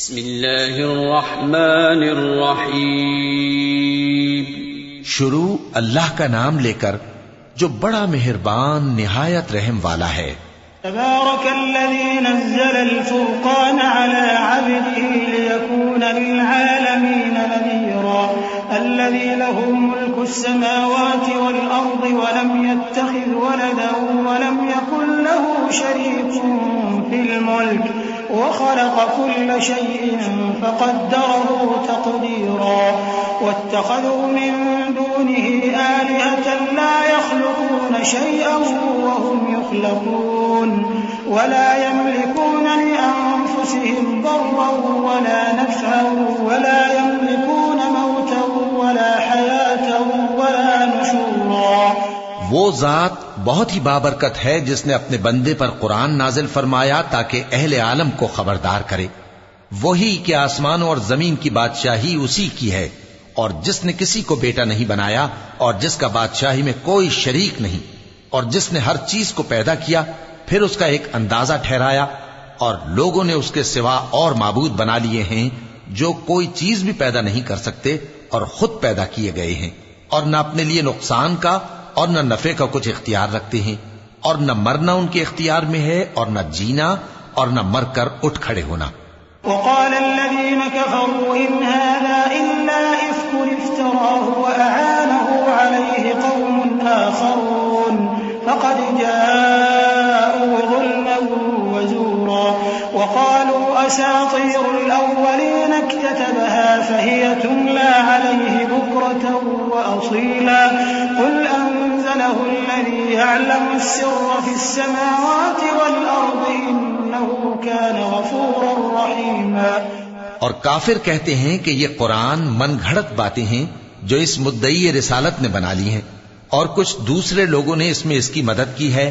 بسم اللہ الرحمن الرحیم. شروع اللہ کا نام لے کر جو بڑا مہربان نہایت رحم والا ہے. تبارك الذي نزل الفرقان على عبده ليكون للعالمين نذيرا الذي له ملك السماوات والأرض ولم يتخذ ولدا ولم يكن له شريك في الملك وخلق كل شيء فقدره تقديرا واتخذوا من دونه آلهة لا يخلقون شيئا وهم يخلقون ولا يملكون لأنفسهم ضرا ولا نفعا ولا يملكون موتا ولا حياة ولا نشورا. وہ ذات بہت ہی بابرکت ہے جس نے اپنے بندے پر قرآن نازل فرمایا تاکہ اہل عالم کو خبردار کرے. وہی کہ آسمانوں اور زمین کی بادشاہی اسی کی ہے اور جس نے کسی کو بیٹا نہیں بنایا اور جس کا بادشاہی میں کوئی شریک نہیں اور جس نے ہر چیز کو پیدا کیا پھر اس کا ایک اندازہ ٹھہرایا اور لوگوں نے اس کے سوا اور معبود بنا لیے ہیں جو کوئی چیز بھی پیدا نہیں کر سکتے اور خود پیدا کیے گئے ہیں اور نہ اپنے لیے نقصان کا اور نہ نفع کا کچھ اختیار رکھتے ہیں اور نہ مرنا ان کے اختیار میں ہے اور نہ جینا اور نہ مر کر اٹھ کھڑے ہونا. وقال الذين كفروا إن هذا إلا إفك افتراه وأعانه عليه قوم آخرون فقد جاءوا ظلما وزورا وقالوا أساطير الأولين اكتتبها فهي تملى عليه بكرة وأصيلا قل أنزله الذي يعلم السر في السماوات والأرض إنه كان غفورا رحيما. اور کافر کہتے ہیں کہ یہ قرآن من گھڑت باتیں ہیں جو اس مدعی رسالت نے بنا لی ہیں اور کچھ دوسرے لوگوں نے اس میں اس کی مدد کی ہے.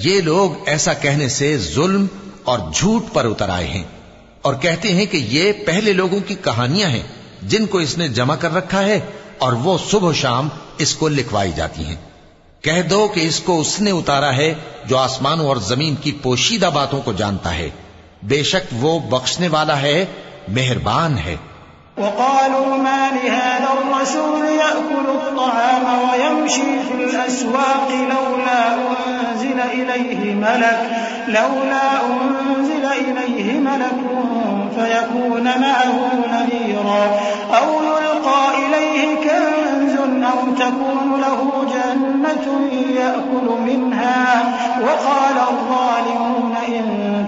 یہ لوگ ایسا کہنے سے ظلم اور جھوٹ پر اتر آئے ہیں اور کہتے ہیں کہ یہ پہلے لوگوں کی کہانیاں ہیں جن کو اس نے جمع کر رکھا ہے اور وہ صبح و شام اس کو لکھوائی جاتی ہیں. کہہ دو کہ اس کو اس نے اتارا ہے جو آسمانوں اور زمین کی پوشیدہ باتوں کو جانتا ہے. بے شک وہ بخشنے والا ہے مہربان ہے. وقالوا ما لهذا الرسول يأكل الطعام ويمشي في الأسواق لولا أنزل إليه ملك فيكون معه نذيرا أو يلقى إليه كنز أو تكون له جنة يأكل منها وقال الظالمون إن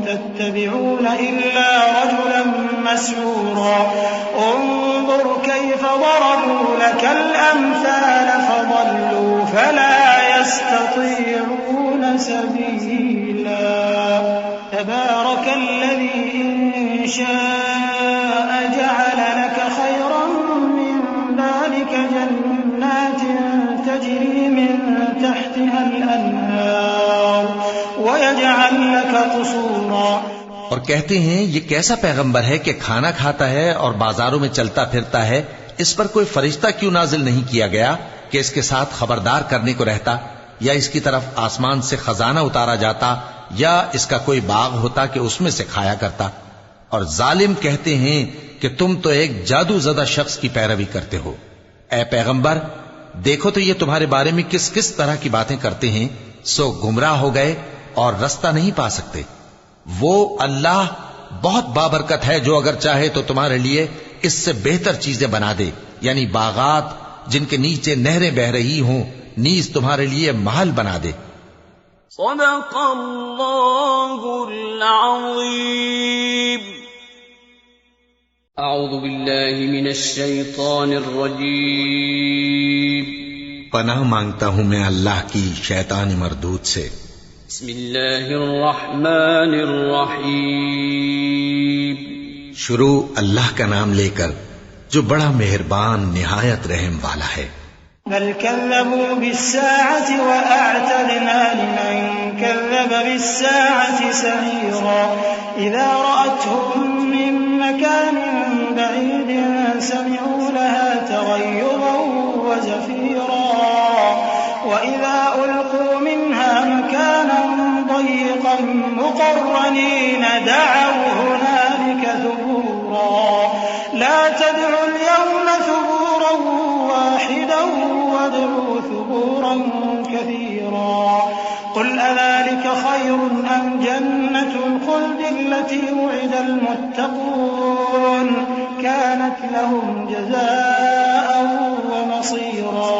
تتبعون إلا رجلا مسحورا انظر كيف ضربوا لك الأمثال فضلوا فلا يستطيعون سبيلا. تبارك الذي إن شاء جعل لك خيرا من ذلك جنات تجري من تحتها الأنهار ويجعل لك قصورا. اور کہتے ہیں یہ کیسا پیغمبر ہے کہ کھانا کھاتا ہے اور بازاروں میں چلتا پھرتا ہے, اس پر کوئی فرشتہ کیوں نازل نہیں کیا گیا کہ اس کے ساتھ خبردار کرنے کو رہتا, یا اس کی طرف آسمان سے خزانہ اتارا جاتا, یا اس کا کوئی باغ ہوتا کہ اس میں سے کھایا کرتا. اور ظالم کہتے ہیں کہ تم تو ایک جادو زدہ شخص کی پیروی کرتے ہو. اے پیغمبر دیکھو تو یہ تمہارے بارے میں کس کس طرح کی باتیں کرتے ہیں, سو گمراہ ہو گئے اور رستہ نہیں پا سکتے. وہ اللہ بہت بابرکت ہے جو اگر چاہے تو تمہارے لیے اس سے بہتر چیزیں بنا دے, یعنی باغات جن کے نیچے نہریں بہ رہی ہوں نیز تمہارے لیے محل بنا دے. صدق اللہ العظیم. اعوذ باللہ من الشیطان الرجیم. پناہ مانگتا ہوں میں اللہ کی شیطان مردود سے. بسم اللہ الرحمن الرحیم. شروع اللہ کا نام لے کر جو بڑا مہربان نہایت رحم والا ہے. بل كذبوا بالساعة وأعتدنا لمن كذب بالساعة سعيرا إذا رأتهم من مكان بعيد سمعوا لها تغيظا وزفيرا وإذا ألقوا منها مكانا ضيقا مقرنين دعوا هنالك ثبورا واحدا وادعوا ثبورا كثيرا قل أذلك خير أم جنة الخلد التي وعد المتقون كانت لهم جزاء ومصيرا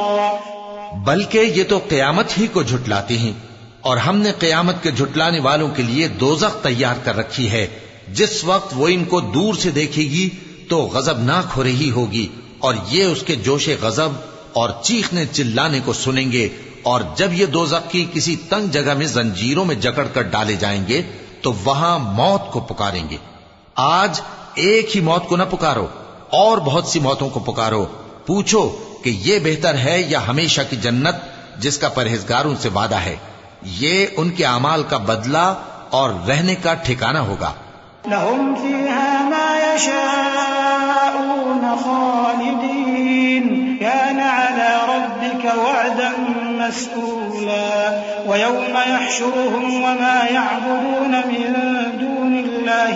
بلکہ یہ تو قیامت ہی کو جھٹلاتے ہیں، اور ہم نے قیامت کے جھٹلانے والوں کے لیے دوزخ تیار کر رکھی ہے، جس وقت وہ ان کو دور سے دیکھے گی تو غضبناک ہو رہی ہوگی، اور یہ اس کے جوش غضب اور چیخنے چلانے کو سنیں گے، اور جب یہ دوزخ کی کسی تنگ جگہ میں زنجیروں میں جکڑ کر ڈالے جائیں گے تو وہاں موت کو پکاریں گے۔ آج ایک ہی موت کو نہ پکارو، اور بہت سی موتوں کو پکارو، پوچھو کہ یہ بہتر ہے یا ہمیشہ کی جنت جس کا پرہیزگاروں سے وعدہ ہے، یہ ان کے اعمال کا بدلہ اور رہنے کا ٹھکانہ ہوگا۔ لهم فيها ما يشاءون خالدين كان على ربك وعدا مسئولا ويوم يحشرهم وما يعبدون من دون الله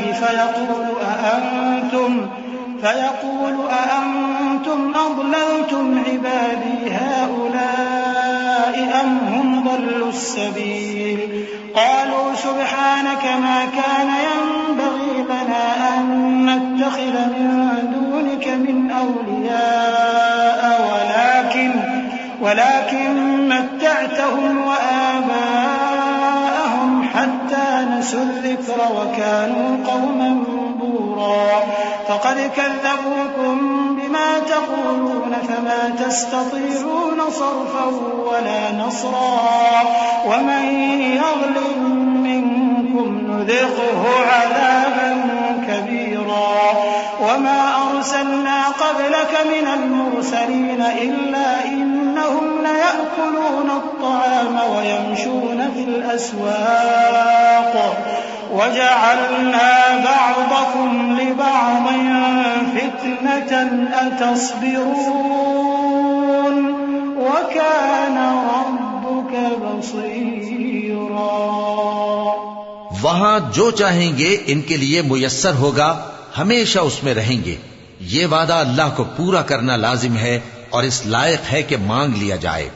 فيقول أأنتم أضللتم عبادي هؤلاء أم هم ضلوا السبيل قالوا سبحانك ما كان ينبغي لنا أن نتخذ من دونك من أولياء ولكن متعتهم وآباءهم حتى نسوا الذكر وكانوا قوما بورا فقد كذبوكم بما تقولون فما تستطيعون صرفا ولا نصرا ومن يظلم منكم نذقه عذابا كبيرا وما أرسلنا قبلك من المرسلين إلا إنهم ليأكلون الطعام ويمشون في الأسواق وجعلنا بعضكم لبعض فتنة أتصبرون وكان ربك بصيرا۔ وہاں جو چاہیں گے ان کے لیے میسر ہوگا، ہمیشہ اس میں رہیں گے۔ یہ وعدہ اللہ کو پورا کرنا لازم ہے اور اس لائق ہے کہ مانگ لیا جائے۔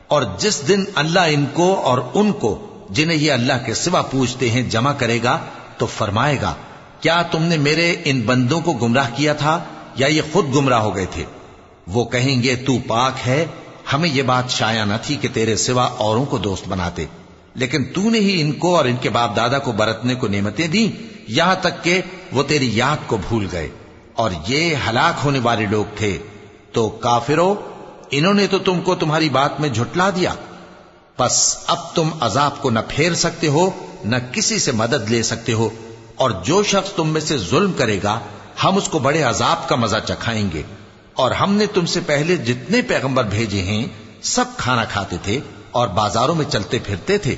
اور جس دن اللہ ان کو اور ان کو جنہیں یہ اللہ کے سوا پوچھتے ہیں جمع کرے گا تو فرمائے گا، کیا تم نے میرے ان بندوں کو گمراہ کیا تھا یا یہ خود گمراہ ہو گئے تھے؟ وہ کہیں گے تو پاک ہے، ہمیں یہ بات شایع نہ تھی کہ تیرے سوا اوروں کو دوست بناتے، لیکن تو نے ہی ان کو اور ان کے باپ دادا کو برتنے کو نعمتیں دیں، یہاں تک کہ وہ تیری یاد کو بھول گئے، اور یہ ہلاک ہونے والے لوگ تھے۔ تو کافرو، انہوں نے تو تم کو تمہاری بات میں جھٹلا دیا، پس اب تم عذاب کو نہ پھیر سکتے ہو نہ کسی سے مدد لے سکتے ہو، اور جو شخص تم میں سے ظلم کرے گا ہم اس کو بڑے عذاب کا مزہ چکھائیں گے۔ اور ہم نے تم سے پہلے جتنے پیغمبر بھیجے ہیں سب کھانا کھاتے تھے اور بازاروں میں چلتے پھرتے تھے،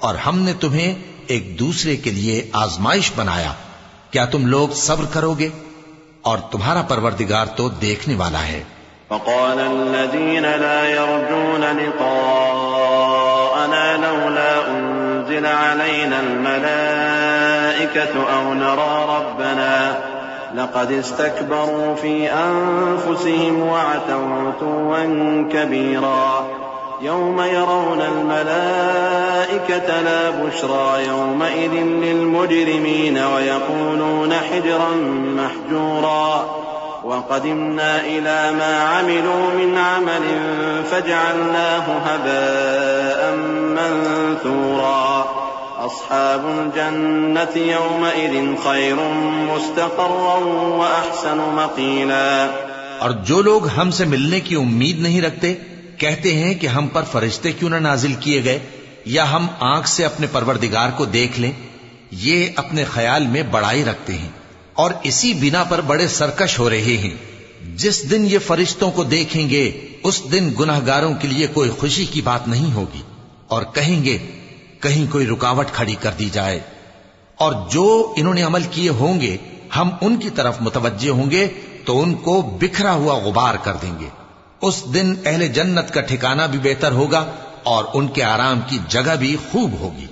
اور ہم نے تمہیں ایک دوسرے کے لیے آزمائش بنایا، کیا تم لوگ صبر کرو گے؟ اور تمہارا پروردگار تو دیکھنے والا ہے۔ وقال الذين لا يرجون لقاءنا لولا أنزل علينا الملائكة أو نرى ربنا لقد استكبروا في أنفسهم وعتوا عتوا كبيرا يوم يرون الملائكة لا بشرى يومئذ للمجرمين ويقولون حجرا محجورا وقدمنا إلى ما عملوا من عمل فجعلناه هباء منثورا أصحاب الجنة يومئذ خير مستقرا وأحسن مقيلا۔ اور جو لوگ ہم سے ملنے کی امید نہیں رکھتے کہتے ہیں کہ ہم پر فرشتے کیوں نہ نازل کیے گئے یا ہم آنکھ سے اپنے پروردگار کو دیکھ لیں، یہ اپنے خیال میں بڑائی رکھتے ہیں اور اسی بنا پر بڑے سرکش ہو رہے ہیں۔ جس دن یہ فرشتوں کو دیکھیں گے اس دن گناہگاروں کے لیے کوئی خوشی کی بات نہیں ہوگی، اور کہیں گے کہیں کوئی رکاوٹ کھڑی کر دی جائے، اور جو انہوں نے عمل کیے ہوں گے ہم ان کی طرف متوجہ ہوں گے تو ان کو بکھرا ہوا غبار کر دیں گے۔ اس دن اہل جنت کا ٹھکانہ بھی بہتر ہوگا اور ان کے آرام کی جگہ بھی خوب ہوگی۔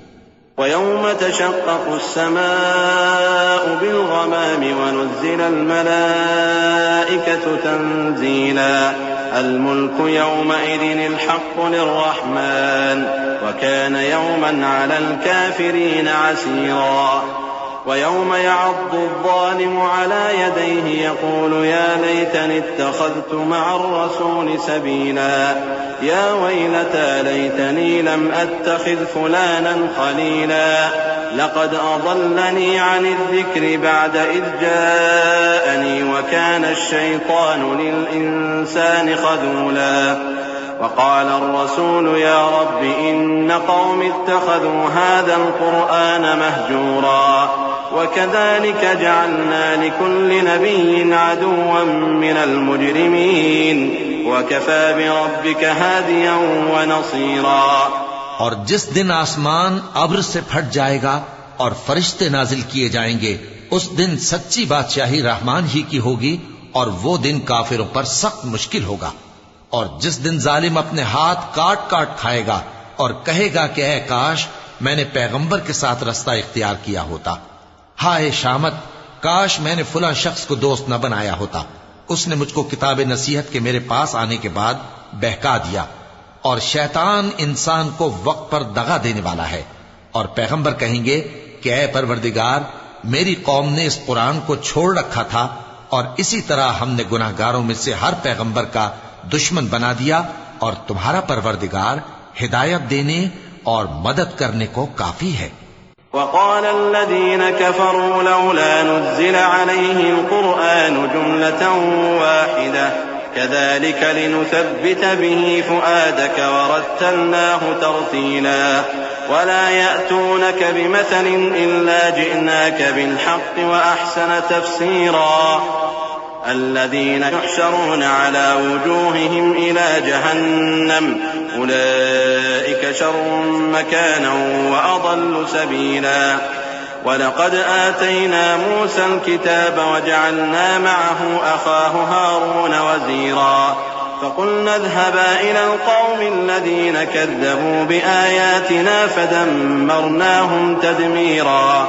وَيَوْمَ تَشَقَّقُ السَّمَاءُ بِالْغَمَامِ وَنُزِّلَ الْمَلَائِكَةُ تَنزِيلًا الملك يومئذ الحق للرحمن وكان يوما على الكافرين عسيرا ويوم يعض الظالم على يديه يقول يا ليتني اتخذت مع الرسول سبيلا يا ويلتى ليتني لم أتخذ فلانا خليلا لقد أضلني عن الذكر بعد إذ جاءني وكان الشيطان للإنسان خذولا وقال الرسول يا رب إن قوم اتخذوا هذا القرآن مهجورا وكذلك جعلنا لكل نبي عدوا من المجرمين وكفى بربك هاديا ونصيرا. اور جس دن آسمان ابر سے پھٹ جائے گا اور فرشتے نازل کیے جائیں گے اس دن سچی بادشاہی رحمان ہی کی ہوگی اور وہ دن کافروں پر سخت مشکل ہوگا. اور جس دن ظالم اپنے ہاتھ کاٹ کاٹ کھائے گا اور کہے گا کہ اے کاش میں نے پیغمبر کے ساتھ رستہ اختیار کیا ہوتا، ہائے شامت کاش میں نے فلاں شخص کو دوست نہ بنایا ہوتا، اس نے مجھ کو کتاب نصیحت کے میرے پاس آنے کے بعد بہکا دیا. اور شیطان انسان کو وقت پر دغا دینے والا ہے. اور پیغمبر کہیں گے کہ اے پروردگار میری قوم نے اس قرآن کو چھوڑ رکھا تھا اور اسی طرح ہم نے گناہگاروں میں سے ہر پیغمبر کا دشمن بنا دیا اور تمہارا پروردگار ہدایت دینے اور مدد کرنے کو کافی ہے. وقال الذين كفروا لولا نزل عليه القرآن جملة واحدة كذلك لنثبت به فؤادك ورتلناه ترتيلا ولا يأتونك بمثل إلا جئناك بالحق وأحسن تفسيرا الذين يحشرون على وجوههم إلى جهنم أولئك شر مكانا وأضل سبيلا. ولقد آتينا موسى الكتاب وجعلنا معه أخاه هارون وزيرا فقلنا اذهبا إلى القوم الذين كذبوا بآياتنا فدمرناهم تدميرا.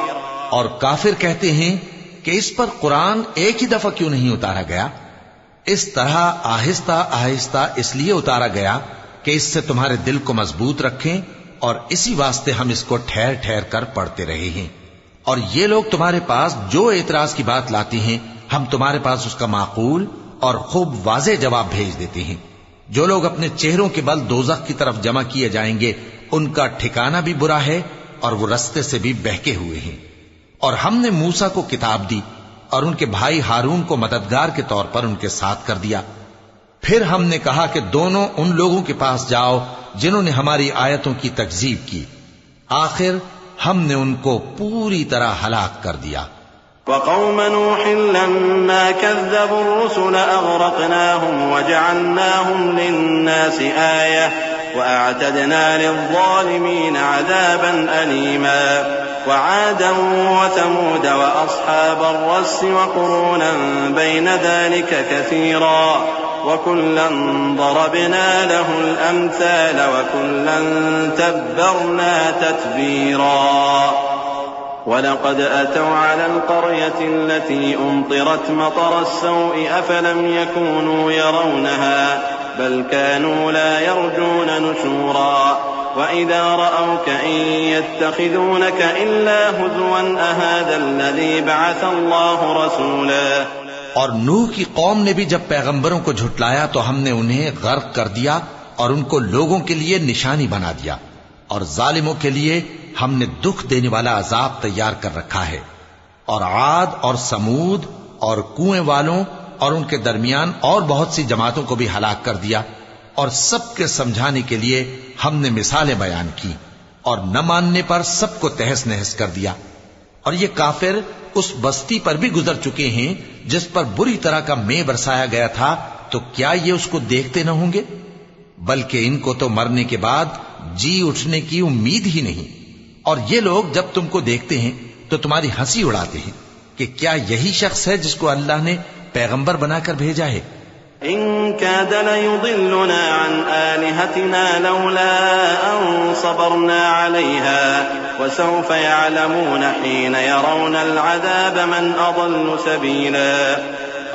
اور کافر کہتے ہیں کہ اس پر قرآن ایک ہی دفعہ کیوں نہیں اتارا گیا؟ اس طرح آہستہ آہستہ اس لیے اتارا گیا کہ اس سے تمہارے دل کو مضبوط رکھیں اور اسی واسطے ہم اس کو ٹھہر ٹھہر کر پڑھتے رہے ہیں. اور یہ لوگ تمہارے پاس جو اعتراض کی بات لاتی ہیں ہم تمہارے پاس اس کا معقول اور خوب واضح جواب بھیج دیتے ہیں. جو لوگ اپنے چہروں کے بل دوزخ کی طرف جمع کیے جائیں گے ان کا ٹھکانہ بھی برا ہے اور وہ رستے سے بھی بہکے ہوئے ہیں. اور ہم نے موسیٰ کو کتاب دی اور ان کے بھائی ہارون کو مددگار کے طور پر ان کے ساتھ کر دیا. پھر ہم نے کہا کہ دونوں ان لوگوں کے پاس جاؤ جنہوں نے ہماری آیتوں کی تکذیب کی. آخر ہم نے ان کو پوری طرح ہلاک کر دیا. وقوم نوح لما كذبوا الرسل أغرقناهم وجعلناهم للناس آية وأعتدنا للظالمين عذابا أليما. وعادا وثمود وأصحاب الرس وقرونا بين ذلك كثيرا وكلا ضربنا له الأمثال وكلا تبرنا تتبيرا. ولقد أتوا على القرية التي أمطرت مطر السوء أفلم يكونوا يرونها بل كانوا لا يرجون نشورا. وإذا رأوك إن يتخذونك إلا هزوا أهذا الذي بعث الله رسولا. اور نوح کی قوم نے بھی جب پیغمبروں کو جھٹلایا تو ہم نے انہیں غرق کر دیا اور ان کو لوگوں کے لیے نشانی بنا دیا اور ظالموں کے لیے ہم نے دکھ دینے والا عذاب تیار کر رکھا ہے. اور عاد اور سمود اور کنویں والوں اور ان کے درمیان اور بہت سی جماعتوں کو بھی ہلاک کر دیا اور سب کے سمجھانے کے لیے ہم نے مثالیں بیان کی اور نہ ماننے پر سب کو تہس نہس کر دیا. اور یہ کافر اس بستی پر بھی گزر چکے ہیں جس پر بری طرح کا مے برسایا گیا تھا تو کیا یہ اس کو دیکھتے نہ ہوں گے؟ بلکہ ان کو تو مرنے کے بعد جی اٹھنے کی امید ہی نہیں. اور یہ لوگ جب تم کو دیکھتے ہیں تو تمہاری ہنسی اڑاتے ہیں کہ کیا یہی شخص ہے جس کو اللہ نے پیغمبر بنا کر بھیجا ہے؟ إن كاد ليضلنا عن آلهتنا لولا أن صبرنا عليها وسوف يعلمون حين يرون العذاب من أضل سبيلا.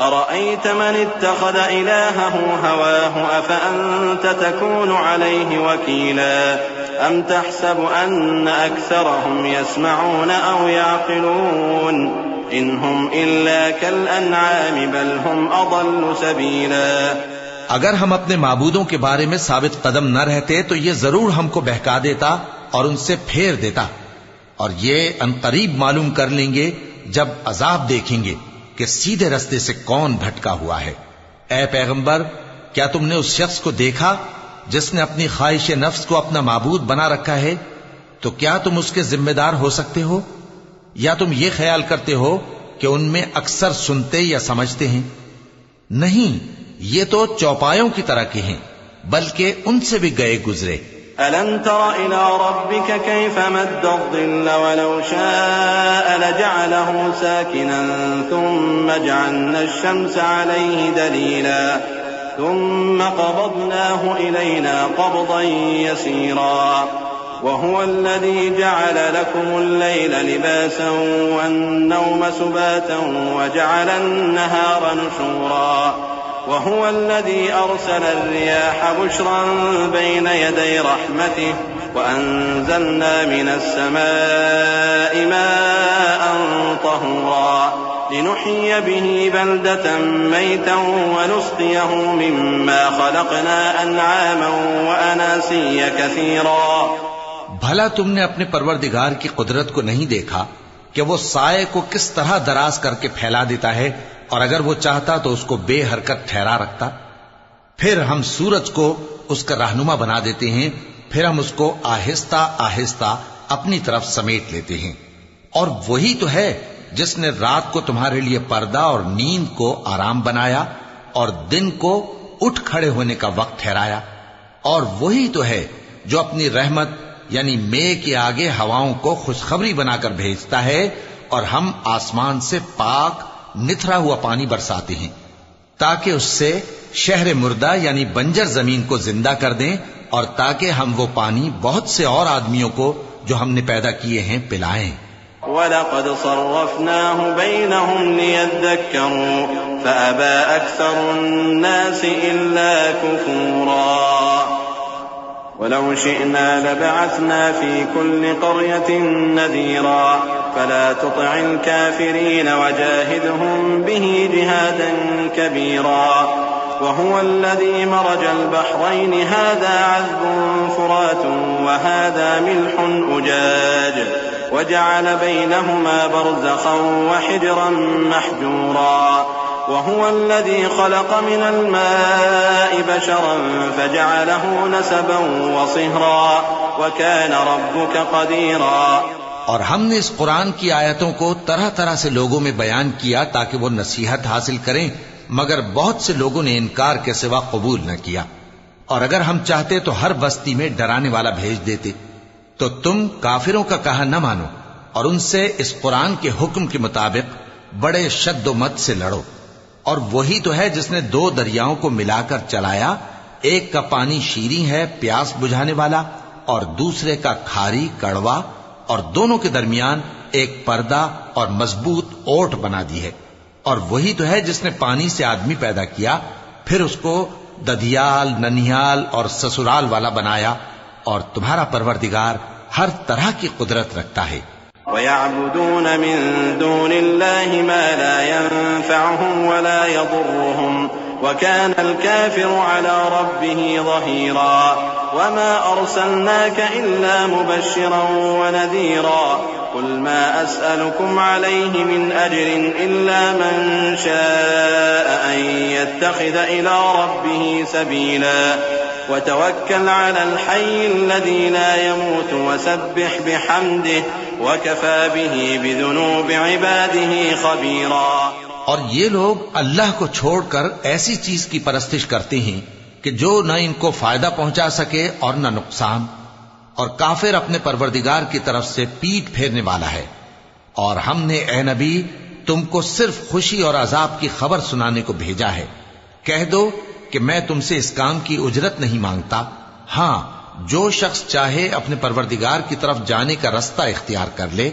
أرأيت من اتخذ إلهه هواه أفأنت تكون عليه وكيلا أم تحسب أن أكثرهم يسمعون أو يعقلون إن هم إلا كالأنعام بل هم أضل سبيلا. اگر ہم اپنے معبودوں کے بارے میں ثابت قدم نہ رہتے تو یہ ضرور ہم کو بہکا دیتا اور ان سے پھیر دیتا، اور یہ انقریب معلوم کر لیں گے جب عذاب دیکھیں گے کہ سیدھے رستے سے کون بھٹکا ہوا ہے. اے پیغمبر، کیا تم نے اس شخص کو دیکھا جس نے اپنی خواہش نفس کو اپنا معبود بنا رکھا ہے؟ تو کیا تم اس کے ذمہ دار ہو سکتے ہو؟ یا تم یہ خیال کرتے ہو کہ ان میں اکثر سنتے یا سمجھتے ہیں؟ نہیں، یہ تو چوپایوں کی طرح کے ہیں، بلکہ ان سے بھی گئے گزرے. ألم تر إلى ربك كيف مد الظل ولو شاء لجعله ساكنا ثم جعلنا الشمس عليه دليلا ثم قبضناه إلينا قبضا يسيرا وهو الذي جعل لكم الليل لباسا والنوم سباتا وجعل النهار نشورا وهو الذي أرسل الرياح بشرا بين يدي رحمته وأنزلنا من السماء ماء طهورا لنحيي به بلدة ميتا ونسقيه مما خلقنا أنعاما وأناسيا كثيرا. بھلا تم نے اپنے پروردگار کی قدرت کو نہیں دیکھا کہ وہ سائے کو کس طرح دراز کر کے پھیلا دیتا ہے، اور اگر وہ چاہتا تو اس کو بے حرکت ٹھہرا رکھتا؟ پھر ہم سورج کو اس کا رہنما بنا دیتے ہیں، پھر ہم اس کو آہستہ آہستہ اپنی طرف سمیٹ لیتے ہیں. اور وہی تو ہے جس نے رات کو تمہارے لیے پردہ اور نیند کو آرام بنایا اور دن کو اٹھ کھڑے ہونے کا وقت ٹھہرایا. اور وہی تو ہے جو اپنی رحمت یعنی مے کے آگے ہواؤں کو خوشخبری بنا کر بھیجتا ہے، اور ہم آسمان سے پاک نتھرا ہوا پانی برساتے ہیں تاکہ اس سے شہر مردہ یعنی بنجر زمین کو زندہ کر دیں، اور تاکہ ہم وہ پانی بہت سے اور آدمیوں کو جو ہم نے پیدا کیے ہیں پلائیں. وَلَقَدْ صَرَّفْنَاهُ بَيْنَهُمْ لِيَذَّكَّرُوا فَأَبَى أَكْثَرُ النَّاسِ إِلَّا كُفُورًا. وَلَوْ شِئْنَا لَبَعَثْنَا فِي كُلِّ قَرْيَةٍ نَذِيرًا فَلَا تُطِعِ الْكَافِرِينَ وَجَاهِدْهُمْ بِهِ جِهَادًا كَبِيرًا. وهو الذي مرج البحرين هذا عذب فرات وهذا ملح أجاج وجعل بينهما برزخا وحجرا محجورا. وهو الذي خلق من الماء بشرا فجعله نسبا وصهرا وكان ربك قديرا. اور ہم نے اس قرآن کی آیتوں کو طرح طرح سے لوگوں میں بیان کیا تاکہ وہ نصیحت حاصل کریں، مگر بہت سے لوگوں نے انکار کے سوا قبول نہ کیا. اور اگر ہم چاہتے تو ہر بستی میں ڈرانے والا بھیج دیتے. تو تم کافروں کا کہا نہ مانو اور ان سے اس قرآن کے حکم کے مطابق بڑے شد و مت سے لڑو. اور وہی تو ہے جس نے دو دریاؤں کو ملا کر چلایا، ایک کا پانی شیریں ہے پیاس بجھانے والا، اور دوسرے کا کھاری کڑوا، اور دونوں کے درمیان ایک پردہ اور مضبوط اوٹ بنا دی ہے. اور وہی تو ہے جس نے پانی سے آدمی پیدا کیا، پھر اس کو ددھیال، ننھیال اور سسرال والا بنایا، اور تمہارا پروردگار ہر طرح کی قدرت رکھتا ہے. وَيَعْبُدُونَ مِن دُونِ اللَّهِ مَا لَا يَنفَعُهُمْ وَلَا يَضُرُّهُمْ وَكَانَ الْكَافِرُ عَلَى رَبِّهِ ظَهِيرًا. وَمَا أَرْسَلْنَاكَ إِلَّا مُبَشِّرًا وَنَذِيرًا. قُلْ مَا أَسْأَلُكُمْ عَلَيْهِ مِنْ أَجْرٍ إِلَّا مَنْ شَاءَ أَنْ يَتَّخِذَ إِلَى رَبِّهِ سَبِيلًا. وَتَوَكَّلْ عَلَى الْحَيِّ الَّذِي لَا يَمُوتُ وَسَبِّحْ بِحَمْدِهِ وَكَفَى بِهِ بِذُنُوبِ عِبَادِهِ خَبِيرًا. اور یہ لوگ اللہ کو چھوڑ کر ایسی چیز کی پرستش کرتے ہیں کہ جو نہ ان کو فائدہ پہنچا سکے اور نہ نقصان، اور کافر اپنے پروردگار کی طرف سے پیٹ پھیرنے والا ہے. اور ہم نے اے نبی تم کو صرف خوشی اور عذاب کی خبر سنانے کو بھیجا ہے. کہہ دو کہ میں تم سے اس کام کی اجرت نہیں مانگتا. ہاں، جو شخص چاہے اپنے پروردگار کی طرف جانے کا رستہ اختیار کر لے،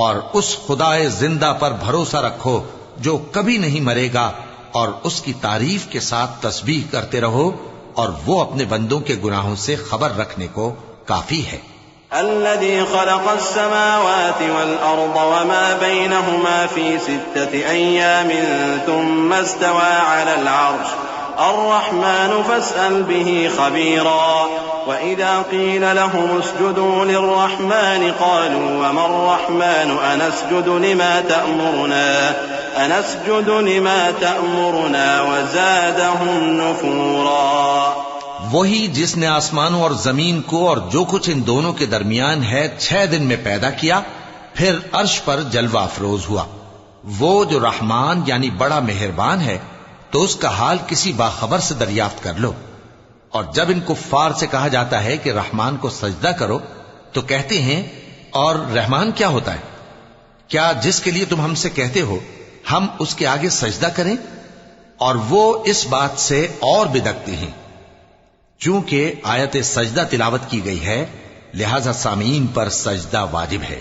اور اس خدائے زندہ پر بھروسہ رکھو جو کبھی نہیں مرے گا اور اس کی تعریف کے ساتھ تسبیح کرتے رہو، اور وہ اپنے بندوں کے گناہوں سے خبر رکھنے کو کافی ہے۔ الذي خلق السماوات والأرض وما بينهما في 6 أيام ثم استوى على العرش الرحمن فاسأل به خبيرا وإذا قيل لهم اسجدوا للرحمن قالوا وما الرحمن أنسجد لما تأمرنا وزادهم نفورا۔ وہی جس نے آسمانوں اور زمین کو اور جو کچھ ان دونوں کے درمیان ہے 6 دن میں پیدا کیا، پھر عرش پر جلوہ افروز ہوا۔ وہ جو رحمان یعنی بڑا مہربان ہے، تو اس کا حال کسی باخبر سے دریافت کر لو۔ اور جب ان کفار سے کہا جاتا ہے کہ رحمان کو سجدہ کرو تو کہتے ہیں اور رحمان کیا ہوتا ہے؟ کیا جس کے لیے تم ہم سے کہتے ہو ہم اس کے آگے سجدہ کریں؟ اور وہ اس بات سے اور بدکتے ہیں۔ چونکہ آیت سجدہ تلاوت کی گئی ہے، لہذا سامعین پر سجدہ واجب ہے۔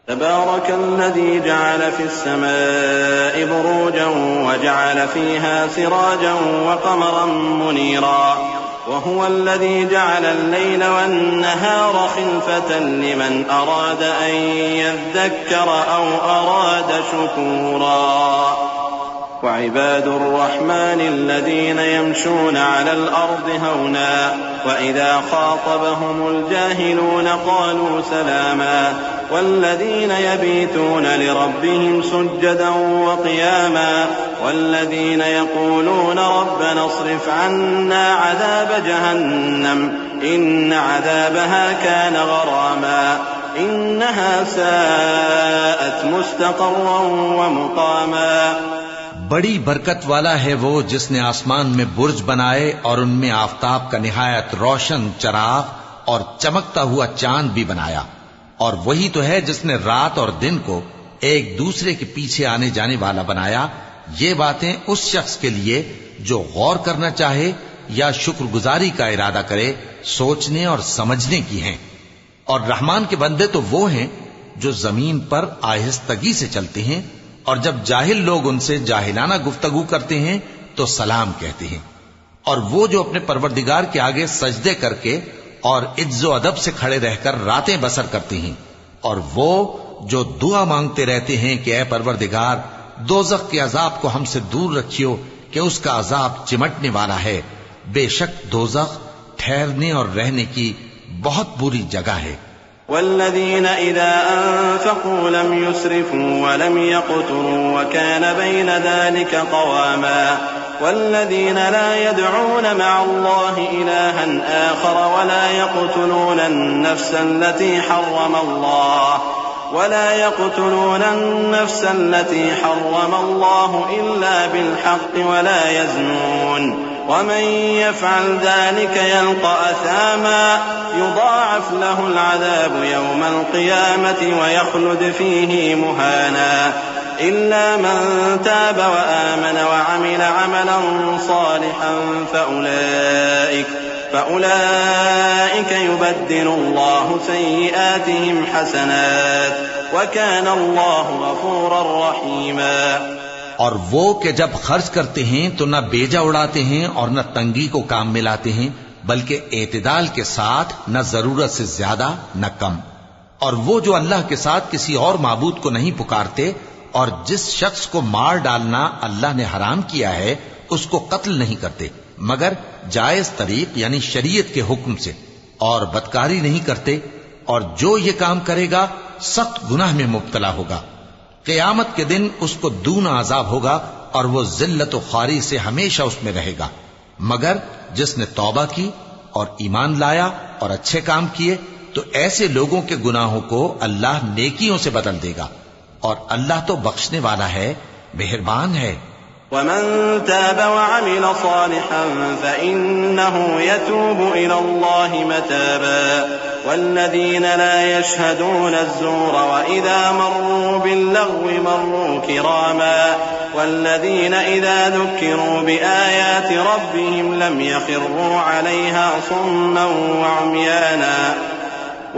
تبارك الذي جعل في السماء بروجا وجعل فيها سراجا وقمرا منيرا وهو الذي جعل الليل والنهار خلفة لمن أراد أن يذكر أو أراد شكورا وعباد الرحمن الذين يمشون على الأرض هونا وإذا خاطبهم الجاهلون قالوا سلاما والذين يبيتون لربهم سجدا وقياما والذين يقولون ربنا اصرف عنا عذاب جهنم إن عذابها كان غراما إنها ساءت مستقرا ومقاما۔ بڑی برکت والا ہے وہ جس نے آسمان میں برج بنائے اور ان میں آفتاب کا نہایت روشن چراغ اور چمکتا ہوا چاند بھی بنایا، اور وہی تو ہے جس نے رات اور دن کو ایک دوسرے کے پیچھے آنے جانے والا بنایا۔ یہ باتیں اس شخص کے لیے جو غور کرنا چاہے یا شکر گزاری کا ارادہ کرے سوچنے اور سمجھنے کی ہیں۔ اور رحمان کے بندے تو وہ ہیں جو زمین پر آہستگی سے چلتے ہیں، اور جب جاہل لوگ ان سے جاہلانہ گفتگو کرتے ہیں تو سلام کہتے ہیں۔ اور وہ جو اپنے پروردگار کے آگے سجدے کر کے اور عز و ادب سے کھڑے رہ کر راتیں بسر کرتے ہیں، اور وہ جو دعا مانگتے رہتے ہیں کہ اے پروردگار دوزخ کے عذاب کو ہم سے دور رکھیو کہ اس کا عذاب چمٹنے والا ہے۔ بے شک دوزخ ٹھہرنے اور رہنے کی بہت بری جگہ ہے۔ والذين إذا أنفقوا لم يسرفوا ولم يقتروا وكان بين ذلك قواما والذين لا يدعون مع الله إلها آخر ولا يقتلون النفس التي حرم الله إلا بالحق ولا يزنون ومن يفعل ذلك يلقى أثاما يضاعف له العذاب يوم القيامة ويخلد فيه مهانا إلا من تاب وآمن وعمل عملا صالحا فأولئك يبدل الله سيئاتهم حسنات وكان الله غفورا رحيما۔ اور وہ کہ جب خرچ کرتے ہیں تو نہ بیجا اڑاتے ہیں اور نہ تنگی کو کام میں لاتے ہیں، بلکہ اعتدال کے ساتھ نہ ضرورت سے زیادہ نہ کم۔ اور وہ جو اللہ کے ساتھ کسی اور معبود کو نہیں پکارتے، اور جس شخص کو مار ڈالنا اللہ نے حرام کیا ہے اس کو قتل نہیں کرتے مگر جائز طریق یعنی شریعت کے حکم سے، اور بدکاری نہیں کرتے، اور جو یہ کام کرے گا سخت گناہ میں مبتلا ہوگا۔ قیامت کے دن اس کو دونا عذاب ہوگا اور وہ ذلت و خواری سے ہمیشہ اس میں رہے گا، مگر جس نے توبہ کی اور ایمان لایا اور اچھے کام کیے تو ایسے لوگوں کے گناہوں کو اللہ نیکیوں سے بدل دے گا، اور اللہ تو بخشنے والا ہے، مہربان ہے۔ ومن تاب وعمل صالحا فإنه يتوب إلى الله متابا والذين لا يشهدون الزور وإذا مروا باللغو مروا كراما والذين إذا ذكروا بآيات ربهم لم يخروا عليها صما وعميانا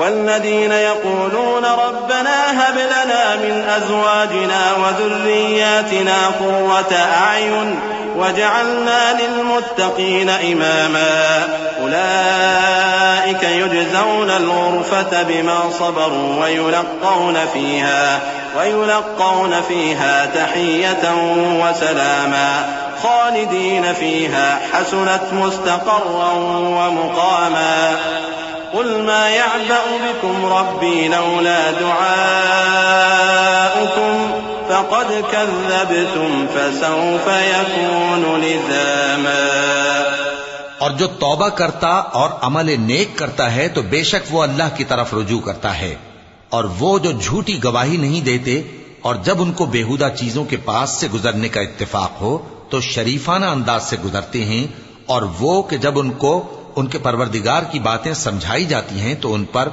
والذين يقولون ربنا هب لنا من أزواجنا وذرياتنا قرة أعين وجعلنا للمتقين إماما أولئك يجزون الغرفة بما صبروا ويلقون فيها تحية وسلاما خالدين فيها حسنت مستقرا ومقاما قل ما يعبأ بكم ربي لولا دعاؤكم فقد كذبتم فسوف يكون لزاما. اور جو توبہ کرتا اور عمل نیک کرتا ہے تو بے شک وہ اللہ کی طرف رجوع کرتا ہے، اور وہ جو جھوٹی گواہی نہیں دیتے اور جب ان کو بیہودہ چیزوں کے پاس سے گزرنے کا اتفاق ہو تو شریفانہ انداز سے گزرتے ہیں، اور وہ کہ جب ان کو ان کے پروردگار کی باتیں سمجھائی جاتی ہیں تو ان پر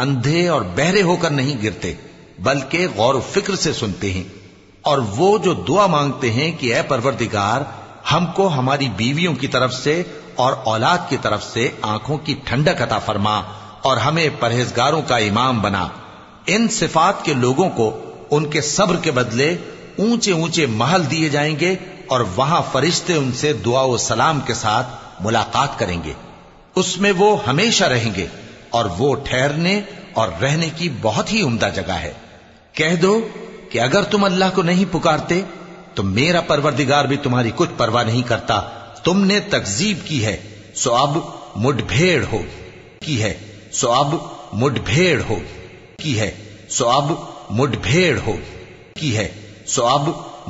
اندھے اور بہرے ہو کر نہیں گرتے بلکہ غور و فکر سے سنتے ہیں. اور وہ جو دعا مانگتے ہیں کہ اے پروردگار ہم کو ہماری بیویوں کی طرف سے اور اولاد کی طرف سے آنکھوں کی ٹھنڈک عطا فرما اور ہمیں پرہیزگاروں کا امام بنا. ان صفات کے لوگوں کو ان کے صبر کے بدلے اونچے اونچے محل دیے جائیں گے اور وہاں فرشتے ان سے دعا و سلام کے ساتھ ملاقات کریں گے. اس میں وہ ہمیشہ رہیں گے اور وہ ٹھہرنے اور رہنے کی بہت ہی عمدہ جگہ ہے. کہہ دو کہ اگر تم اللہ کو نہیں پکارتے تو میرا پروردگار بھی تمہاری کچھ پرواہ نہیں کرتا. تم نے تکذیب کی ہے سو اب مڈ بھیڑ ہوگی کی ہے سو اب مڈ بھیڑ ہوگی کی ہے سو اب مڈ بھیڑ ہوگی کی ہے سو اب